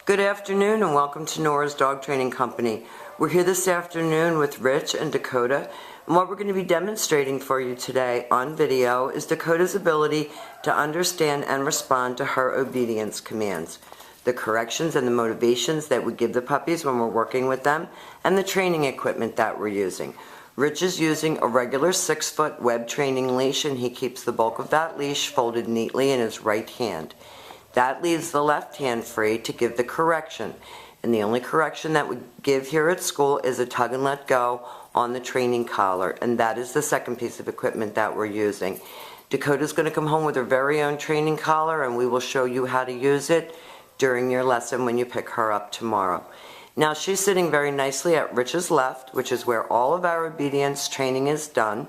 Good afternoon and welcome to Nora's Dog Training Company. We're here this afternoon with Rich and Dakota, and what we're going to be demonstrating for you today on video is Dakota's ability to understand and respond to her obedience commands, the corrections and the motivations that we give the puppies when we're working with them, and the training equipment that we're using. Rich is using a regular 6-foot web training leash, and he keeps the bulk of that leash folded neatly in his right hand. That leaves the left hand free to give the correction. And the only correction that we give here at school is a tug and let go on the training collar. And that is the second piece of equipment that we're using. Dakota's going to come home with her very own training collar, and we will show you how to use it during your lesson when you pick her up tomorrow. Now she's sitting very nicely at Rich's left, which is where all of our obedience training is done.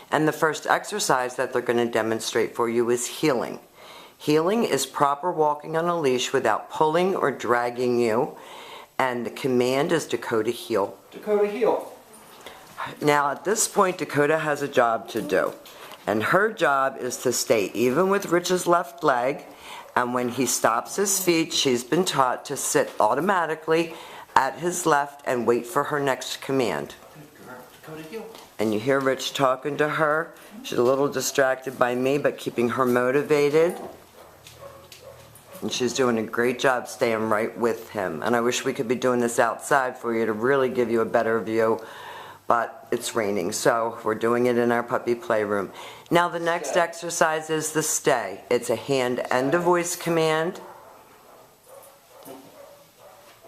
And the first exercise that they're going to demonstrate for you is heeling. Heeling is proper walking on a leash without pulling or dragging you, and the command is Dakota heel. Dakota heel. Now at this point Dakota has a job to do, and her job is to stay even with Rich's left leg, and when he stops his feet she's been taught to sit automatically at his left and wait for her next command. Dakota heel. And you hear Rich talking to her. She's a little distracted by me, but keeping her motivated. And she's doing a great job staying right with him. And I wish we could be doing this outside for you to really give you a better view, but it's raining, so we're doing it in our puppy playroom. Now the next exercise is the stay. It's a hand and a voice command.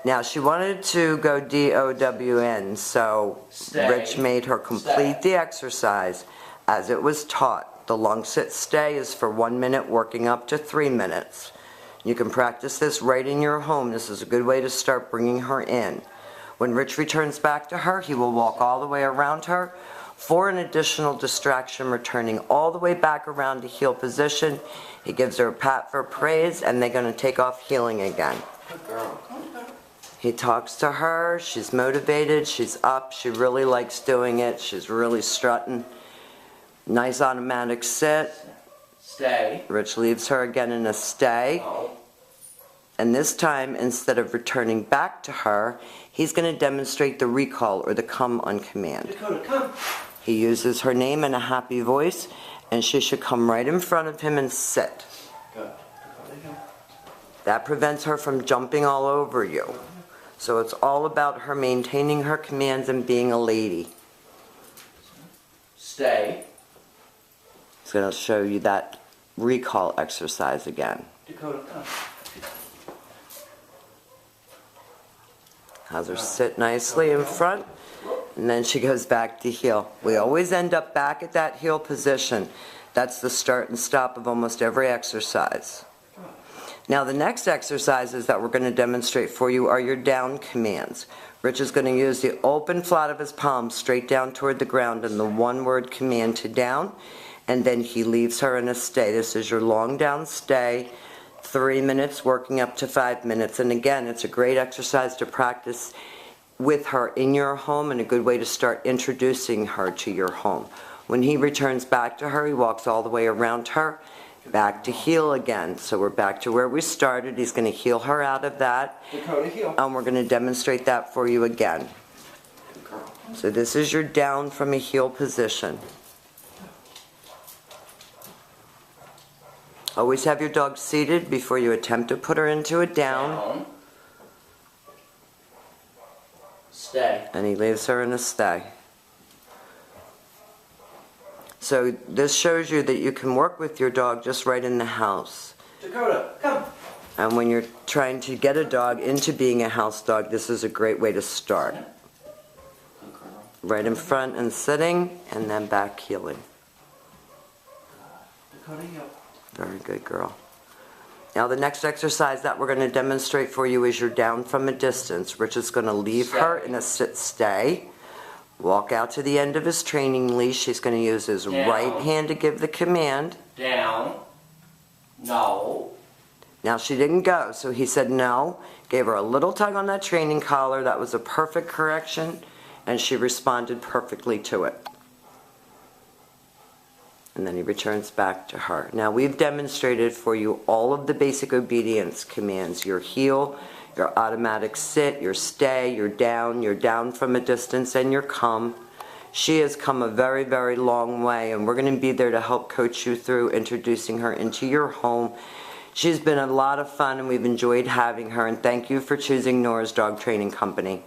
Now she wanted to go D-O-W-N, so Stay. Rich made her complete the exercise as it was taught. The long sit stay is for 1 minute, working up to 3 minutes. You can practice this right in your home. This is a good way to start bringing her in. When Rich returns back to her, he will walk all the way around her for an additional distraction, returning all the way back around to heel position. He gives her a pat for praise, and they're going to take off heeling again. Good girl. He talks to her, she's motivated, she's up, she really likes doing it, she's really strutting. Nice automatic sit. Stay. Rich leaves her again in a stay. Oh. And this time, instead of returning back to her, he's going to demonstrate the recall or the come on command. Dakota, come. He uses her name in a happy voice, and she should come right in front of him and sit. Good. Dakota heel. That prevents her from jumping all over you. So it's all about her maintaining her commands and being a lady. Stay. He's going to show you that recall exercise again. Dakota, come. Has her sit nicely in front, and then she goes back to heel. We always end up back at that heel position. That's the start and stop of almost every exercise. Now the next exercises that we're going to demonstrate for you are your down commands. Rich is going to use the open flat of his palm straight down toward the ground and the one-word command to down, and then he leaves her in a stay. This is your long down stay, 3 minutes, working up to 5 minutes. And again, it's a great exercise to practice with her in your home and a good way to start introducing her to your home. When he returns back to her, he walks all the way around her, back to heel again. So we're back to where we started. He's going to heel her out of that. Dakota heel. And we're going to demonstrate that for you again. Good girl. So this is your down from a heel position. Always have your dog seated before you attempt to put her into a down. Stay. And he leaves her in a stay. So this shows you that you can work with your dog just right in the house. Dakota, come. And when you're trying to get a dog into being a house dog, this is a great way to start. Good girl. Right in front and sitting, and then back heeling. Dakota heel. Very good girl. Now the next exercise that we're going to demonstrate for you is your down from a distance. Rich is going to leave her in a sit stay. Walk out to the end of his training leash. He's going to use his Down. right hand to give the command. Down. No. Now she didn't go, so he said no. Gave her a little tug on that training collar. That was a perfect correction, and she responded perfectly to it. And then he returns back to her. Now we've demonstrated for you all of the basic obedience commands. Your heel, your automatic sit, your stay, your down from a distance, and your come. She has come a very, very long way, and we're going to be there to help coach you through introducing her into your home. She's been a lot of fun, and we've enjoyed having her, and thank you for choosing Nora's Dog Training Company.